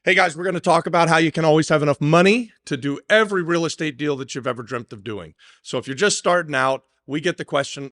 Hey guys, we're going to talk about how you can always have enough money to do every real estate deal that you've ever dreamt of doing. So if you're just starting out, we get the question,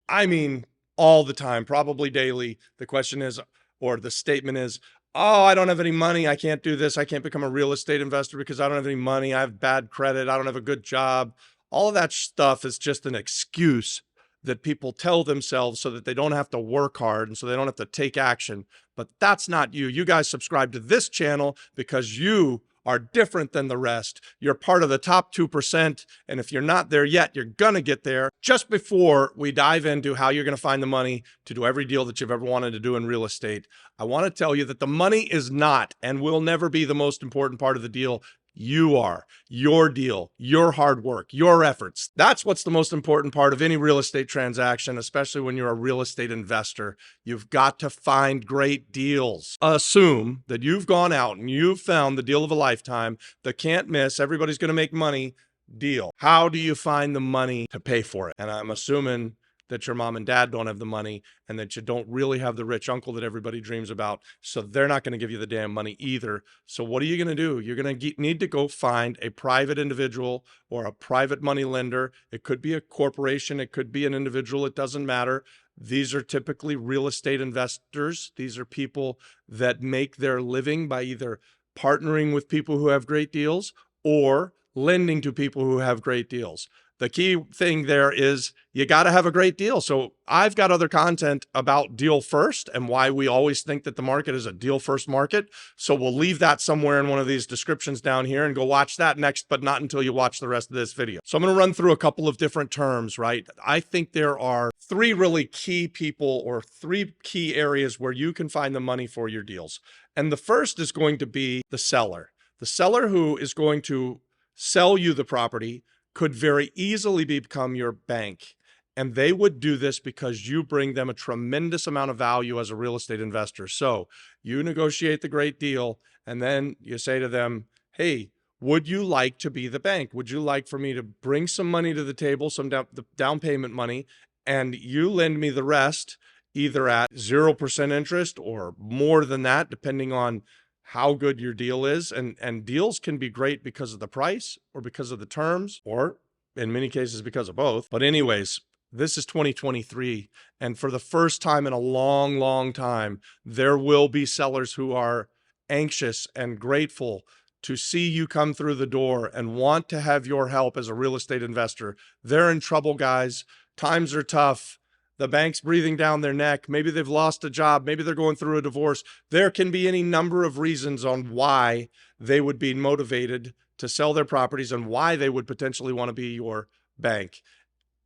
all the time, probably daily. The question is, or the statement is, oh, I don't have any money. I can't do this. I can't become a real estate investor because I don't have any money. I have bad credit. I don't have a good job. All of that stuff is just an excuse that people tell themselves so that they don't have to work hard and so they don't have to take action. But that's not you. You guys subscribe to this channel because you are different than the rest. You're part of the top 2%. And if you're not there yet, you're going to get there. Just before we dive into how you're going to find the money to do every deal that you've ever wanted to do in real estate, I want to tell you that the money is not and will never be the most important part of the deal. You are, your deal, your hard work, your efforts. That's what's the most important part of any real estate transaction, especially when you're a real estate investor. You've got to find great deals. Assume that you've gone out and you've found the deal of a lifetime, the can't miss, everybody's going to make money deal. How do you find the money to pay for it? And I'm assuming that your mom and dad don't have the money and that you don't really have the rich uncle that everybody dreams about. So they're not going to give you the damn money either. So what are you going to do? You're going to need to go find a private individual or a private money lender. It could be a corporation. It could be an individual. It doesn't matter. These are typically real estate investors. These are people that make their living by either partnering with people who have great deals or lending to people who have great deals. The key thing there is you got to have a great deal. So I've got other content about deal first and why we always think that the market is a deal first market. So we'll leave that somewhere in one of these descriptions down here and go watch that next, but not until you watch the rest of this video. So I'm going to run through a couple of different terms, right? I think there are three really key people or three key areas where you can find the money for your deals. And the first is going to be the seller who is going to sell you the property could very easily become your bank. And they would do this because you bring them a tremendous amount of value as a real estate investor. So you negotiate the great deal and then you say to them, hey, would you like to be the bank? Would you like for me to bring some money to the table, some down payment money, and you lend me the rest either at 0% interest or more than that, depending on how good your deal is. And deals can be great because of the price or because of the terms, or in many cases because of both. But anyways, this is 2023. And for the first time in a long, long time, there will be sellers who are anxious and grateful to see you come through the door and want to have your help as a real estate investor. They're in trouble, guys. Times are tough. The bank's breathing down their neck. Maybe they've lost a job. Maybe they're going through a divorce. There can be any number of reasons on why they would be motivated to sell their properties and why they would potentially want to be your bank.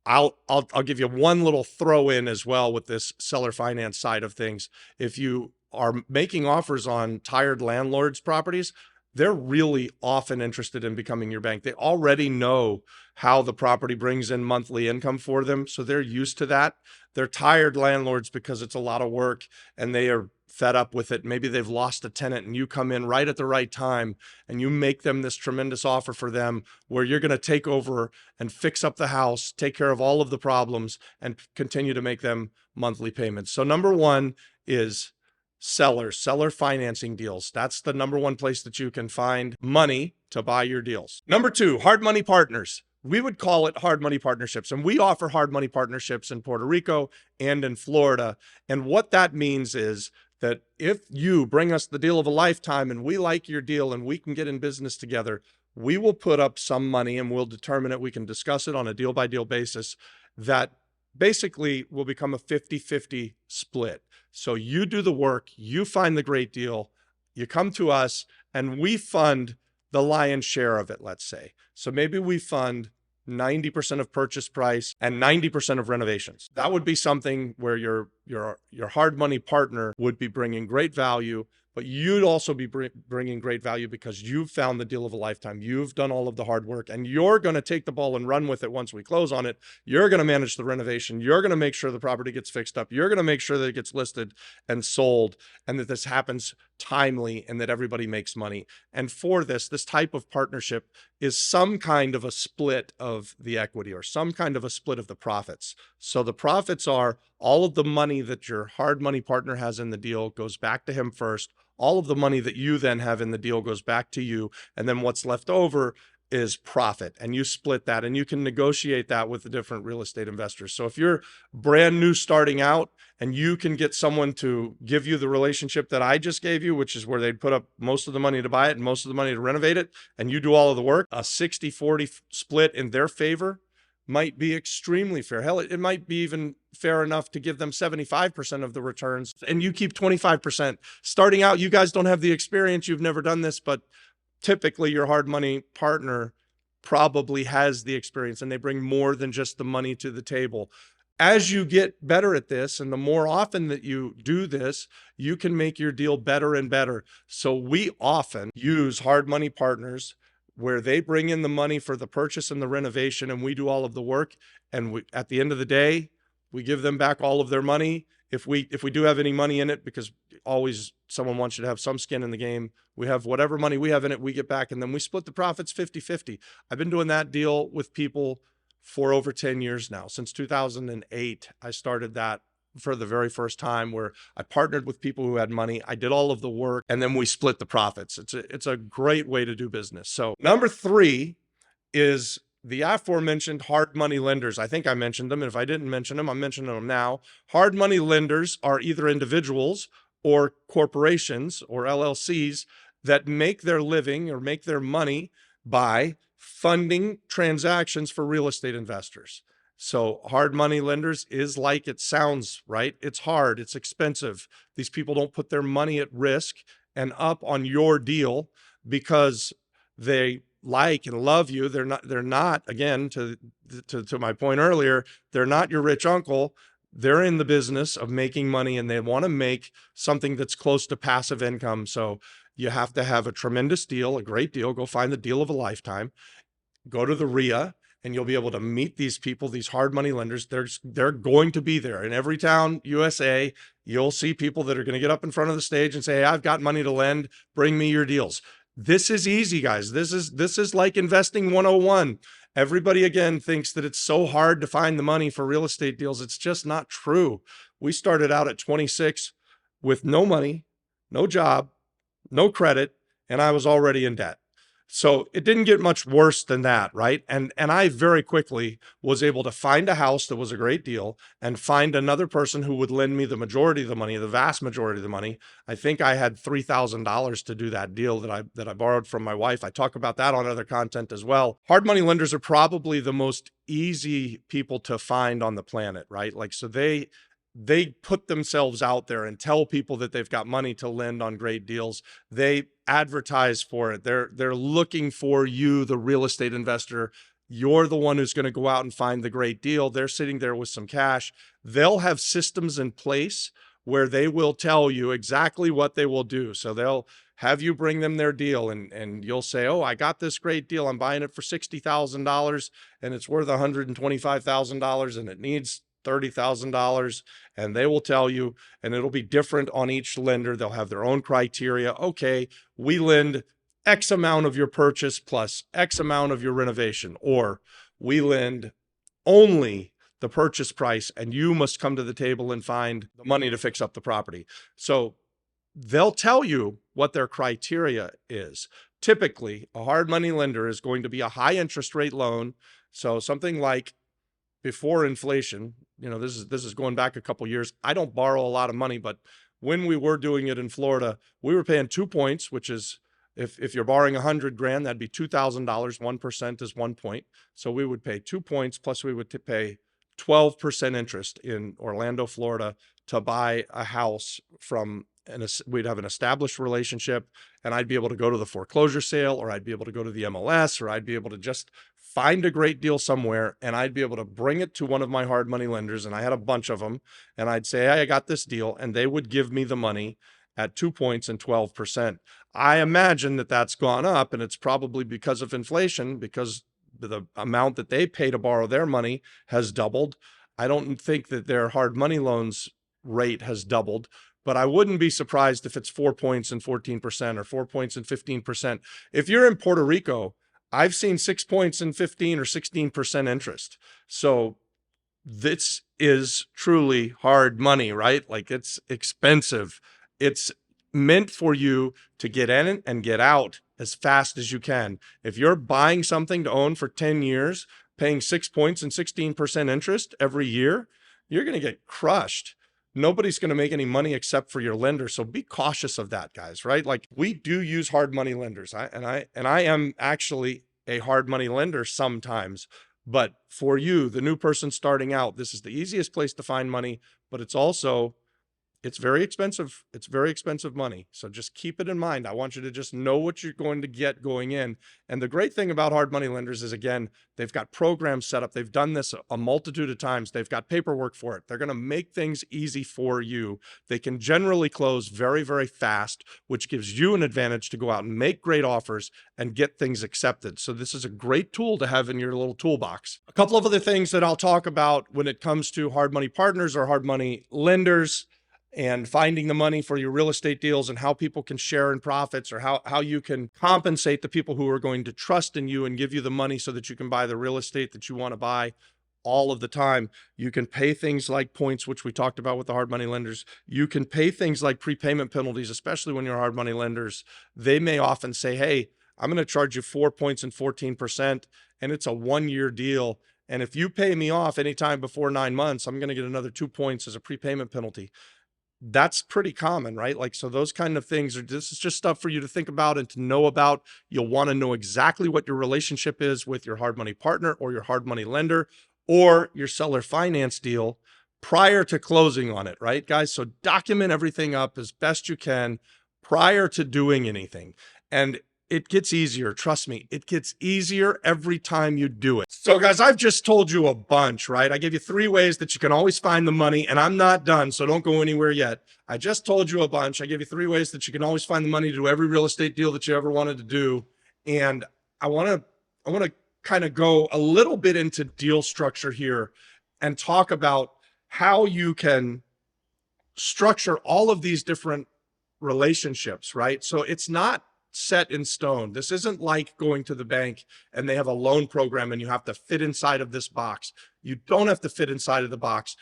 I'll give you one little throw in as well with this seller finance side of things. If you are making offers on tired landlords' properties, they're really often interested in becoming your bank. They already know how the property brings in monthly income for them, so they're used to that. They're tired landlords because it's a lot of work and they are fed up with it. Maybe they've lost a tenant and you come in right at the right time and you make them this tremendous offer for them where you're going to take over and fix up the house, take care of all of the problems, and continue to make them monthly payments. So number one is seller financing deals. That's the number one place that you can find money to buy your deals. Number two, hard money partners. We would call it hard money partnerships, and we offer hard money partnerships in Puerto Rico and in Florida. And what that means is that if you bring us the deal of a lifetime and we like your deal and we can get in business together, we will put up some money and we'll determine it. We can discuss it on a deal by deal basis that basically will become a 50-50 split. So you do the work, you find the great deal, you come to us and we fund the lion's share of it, let's say. So maybe we fund 90% of purchase price and 90% of renovations. That would be something where your hard money partner would be bringing great value, but you'd also be bringing great value because you've found the deal of a lifetime. You've done all of the hard work and you're going to take the ball and run with it once we close on it. You're going to manage the renovation. You're going to make sure the property gets fixed up. You're going to make sure that it gets listed and sold and that this happens timely and that everybody makes money. And for this type of partnership is some kind of a split of the equity or some kind of a split of the profits. So the profits are all of the money that your hard money partner has in the deal goes back to him first. all of the money that you then have in the deal goes back to you. And then what's left over is profit, and you split that, and you can negotiate that with the different real estate investors. So if you're brand new starting out and you can get someone to give you the relationship that I just gave you, which is where they'd put up most of the money to buy it and most of the money to renovate it, and you do all of the work, a 60-40 split in their favor might be extremely fair. Hell, it might be even fair enough to give them 75% of the returns and you keep 25%. Starting out, you guys don't have the experience. You've never done this, but typically your hard money partner probably has the experience and they bring more than just the money to the table. As you get better at this, and the more often that you do this, you can make your deal better and better. So we often use hard money partners where they bring in the money for the purchase and the renovation, and we do all of the work. And at the end of the day, we give them back all of their money. If we do have any money in it, because always someone wants you to have some skin in the game, we have whatever money we have in it, we get back, and then we split the profits 50-50. I've been doing that deal with people for over 10 years now. Since 2008, I started that for the very first time, where I partnered with people who had money. I did all of the work, and then we split the profits. It's a great way to do business. So number 3 is the aforementioned hard money lenders. I think I mentioned them, and if I didn't mention them, I'm mentioning them now. Hard money lenders are either individuals or corporations or LLCs that make their living or make their money by funding transactions for real estate investors. So hard money lenders is like it sounds, right? It's hard, it's expensive. These people don't put their money at risk and up on your deal because they like and love you. They're not, again, to my point earlier, they're not your rich uncle. They're in the business of making money, and they want to make something that's close to passive income. So you have to have a tremendous deal, a great deal. Go find the deal of a lifetime. Go to the RIA, and you'll be able to meet these people, these hard money lenders. They're going to be there in every town, USA. You'll see people that are going to get up in front of the stage and say, hey, I've got money to lend. Bring me your deals. This is easy, guys. This is like investing 101. Everybody, again, thinks that it's so hard to find the money for real estate deals. It's just not true. We started out at 26 with no money, no job, no credit, and I was already in debt. So it didn't get much worse than that, right? And I very quickly was able to find a house that was a great deal and find another person who would lend me the majority of the money, the vast majority of the money. I think I had $3,000 to do that deal that I borrowed from my wife. I talk about that on other content as well. Hard money lenders are probably the most easy people to find on the planet, right? Like, so they put themselves out there and tell people that they've got money to lend on great deals. They advertise for it. They're looking for you, the real estate investor. You're the one who's going to go out and find the great deal. They're sitting there with some cash. They'll have systems in place where they will tell you exactly what they will do. So they'll have you bring them their deal, and you'll say, oh, I got this great deal. I'm buying it for $60,000 and it's worth $125,000 and it needs $30,000, and they will tell you, and it'll be different on each lender. They'll have their own criteria. Okay, we lend X amount of your purchase plus X amount of your renovation, or we lend only the purchase price and you must come to the table and find the money to fix up the property. So they'll tell you what their criteria is. Typically, a hard money lender is going to be a high interest rate loan. So something like, before inflation, this is going back a couple years. I don't borrow a lot of money, but when we were doing it in Florida, we were paying 2 points, which is, if you're borrowing $100,000, that'd be $2,000. 1% is 1 point. So we would pay 2 points, plus we would pay 12% interest in Orlando, Florida, to buy a house from, we'd have an established relationship, and I'd be able to go to the foreclosure sale, or I'd be able to go to the MLS, or I'd be able to just find a great deal somewhere, and I'd be able to bring it to one of my hard money lenders, and I had a bunch of them, and I'd say, hey, I got this deal, and they would give me the money at 2 points and 12%. I imagine that that's gone up, and it's probably because of inflation, because the amount that they pay to borrow their money has doubled. I don't think that their hard money loans rate has doubled, but I wouldn't be surprised if it's 4 points and 14% or 4 points and 15%. If you're in Puerto Rico, I've seen 6 points and 15 or 16% interest. So this is truly hard money, right? Like, it's expensive. It's meant for you to get in and get out as fast as you can. If you're buying something to own for 10 years, paying 6 points and 16% interest every year, you're going to get crushed. Nobody's going to make any money except for your lender. So be cautious of that, guys, right? Like, we do use hard money lenders. I am actually a hard money lender sometimes. But for you, the new person starting out, this is the easiest place to find money, but it's also, it's very expensive. It's very expensive money. So just keep it in mind. I want you to just know what you're going to get going in. And the great thing about hard money lenders is, again, they've got programs set up. They've done this a multitude of times. They've got paperwork for it. They're going to make things easy for you. They can generally close very, very fast, which gives you an advantage to go out and make great offers and get things accepted. So this is a great tool to have in your little toolbox. A couple of other things that I'll talk about when it comes to hard money partners or hard money lenders, and finding the money for your real estate deals, and how people can share in profits, or how you can compensate the people who are going to trust in you and give you the money so that you can buy the real estate that you want to buy all of the time. You can pay things like points, which we talked about with the hard money lenders. You can pay things like prepayment penalties, especially when you're hard money lenders. They may often say, hey, I'm going to charge you 4 points and 14%, and it's a 1-year deal. And if you pay me off anytime before 9 months, I'm going to get another 2 points as a prepayment penalty. That's pretty common, right? Like, so those kind of things this is just stuff for you to think about and to know about. You'll want to know exactly what your relationship is with your hard money partner or your hard money lender or your seller finance deal prior to closing on it, right, guys? So document everything up as best you can prior to doing anything. And it gets easier. Trust me, it gets easier every time you do it. So guys, I've just told you a bunch, right? I gave you 3 ways that you can always find the money, and I'm not done, so don't go anywhere yet. I just told you a bunch. I gave you 3 ways that you can always find the money to do every real estate deal that you ever wanted to do. And I want to kind of go a little bit into deal structure here and talk about how you can structure all of these different relationships, right? So it's not set in stone. This isn't like going to the bank and they have a loan program and you have to fit inside of this box. You don't have to fit inside of the box.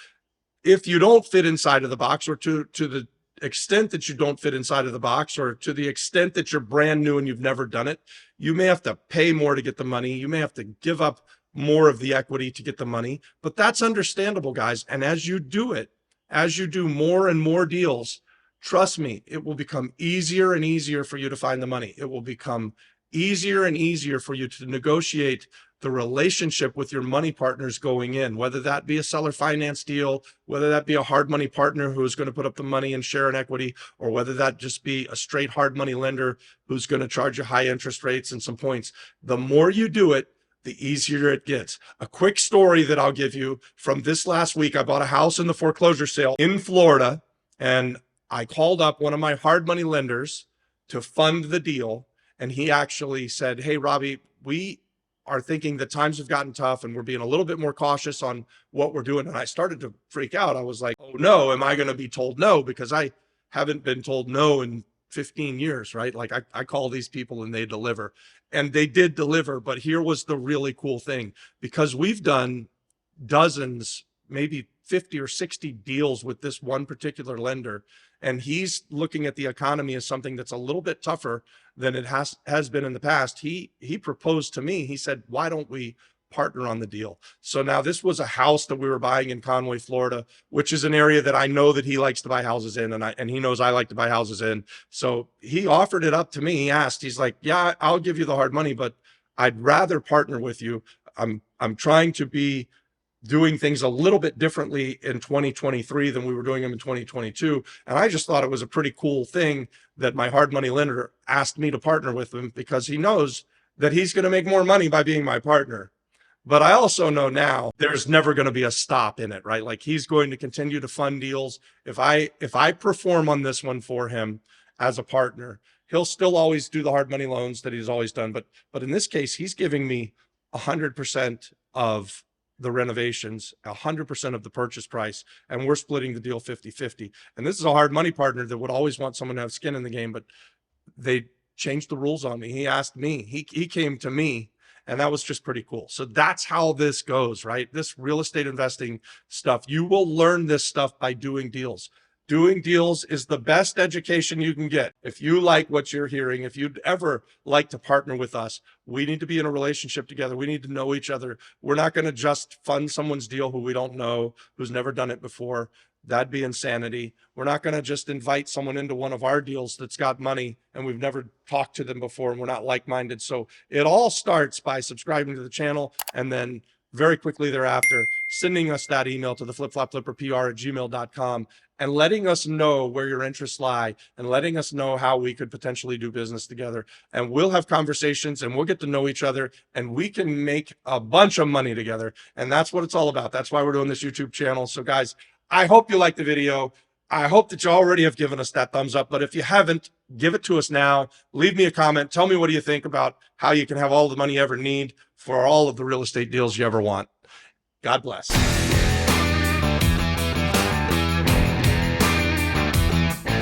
If you don't fit inside of the box, or to the extent that you don't fit inside of the box, or to the extent that you're brand new and you've never done it, you may have to pay more to get the money. You may have to give up more of the equity to get the money, but that's understandable, guys. And as you do it, as you do more and more deals, trust me, it will become easier and easier for you to find the money. It will become easier and easier for you to negotiate the relationship with your money partners going in, whether that be a seller finance deal, whether that be a hard money partner who's going to put up the money and share in equity, or whether that just be a straight hard money lender who's going to charge you high interest rates and some points. The more you do it, the easier it gets. A quick story that I'll give you from this last week. I bought a house in the foreclosure sale in Florida, and I called up one of my hard money lenders to fund the deal. And he actually said, hey, Robbie, we are thinking that times have gotten tough and we're being a little bit more cautious on what we're doing. And I started to freak out. I was like, oh no, am I going to be told no? Because I haven't been told no in 15 years, right? Like, I call these people and they deliver, and they did deliver. But here was the really cool thing, because we've done dozens, maybe 50 or 60 deals with this one particular lender. And he's looking at the economy as something that's a little bit tougher than it has been in the past. He proposed to me. He said, why don't we partner on the deal? So now this was a house that we were buying in Conway, Florida, which is an area that I know that he likes to buy houses in, and he knows I like to buy houses in. So he offered it up to me. He asked, he's like, yeah, I'll give you the hard money, but I'd rather partner with you. I'm trying to be doing things a little bit differently in 2023 than we were doing them in 2022. And I just thought it was a pretty cool thing that my hard money lender asked me to partner with him, because he knows that he's going to make more money by being my partner. But I also know now there's never going to be a stop in it, right? Like, he's going to continue to fund deals. If I perform on this one for him as a partner, he'll still always do the hard money loans that he's always done. But in this case, he's giving me 100% of the renovations, 100% of the purchase price, and we're splitting the deal 50-50. And this is a hard money partner that would always want someone to have skin in the game, but they changed the rules on me. He asked me, he came to me, and that was just pretty cool. So that's how this goes, right? This real estate investing stuff, you will learn this stuff by doing deals. Doing deals is the best education you can get. If you like what you're hearing, if you'd ever like to partner with us, we need to be in a relationship together. We need to know each other. We're not going to just fund someone's deal who we don't know, who's never done it before. That'd be insanity. We're not going to just invite someone into one of our deals that's got money and we've never talked to them before and we're not like-minded. So it all starts by subscribing to the channel and then very quickly thereafter, sending us that email to the flipflopflipperpr@gmail.com and letting us know where your interests lie and letting us know how we could potentially do business together. And we'll have conversations and we'll get to know each other and we can make a bunch of money together. And that's what it's all about. That's why we're doing this YouTube channel. So guys, I hope you liked the video. I hope that you already have given us that thumbs up, but if you haven't, give it to us now. Leave me a comment. Tell me what do you think about how you can have all the money you ever need for all of the real estate deals you ever want. God bless.